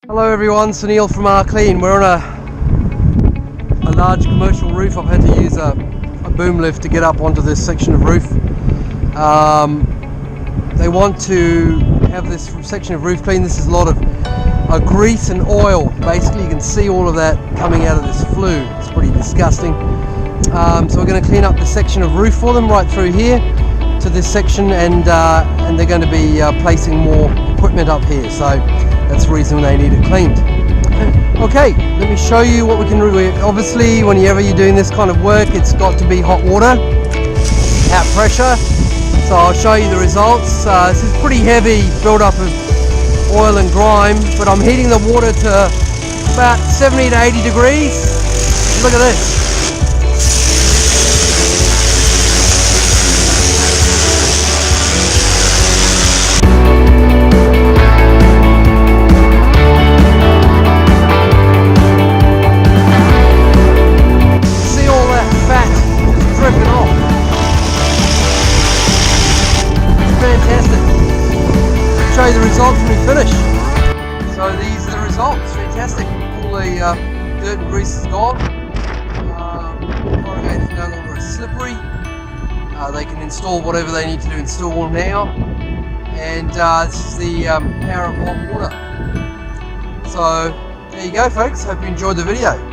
Hello everyone, Sunil from Clean. We're on a large commercial roof. I've had to use a boom lift to get up onto this section of roof. They want to have this section of roof clean. This is a lot of grease and oil. Basically you can see all of that coming out of this flue. It's pretty disgusting. So we're going to clean up this section of roof for them right through here to this section, and they're going to be placing more equipment up here. So that's the reason they need it cleaned. Okay, let me show you what we can do. Obviously, whenever you're doing this kind of work, it's got to be hot water at pressure. So I'll show you the results. This is pretty heavy build-up of oil and grime, but I'm heating the water to about 70 to 80 degrees. Look at this. Show you the results when we finish. So these are the results. Fantastic. All the dirt and grease is gone. Corrugated is no longer slippery. They can install whatever they need to do install now. And this is the power of hot water. So there you go, folks. Hope you enjoyed the video.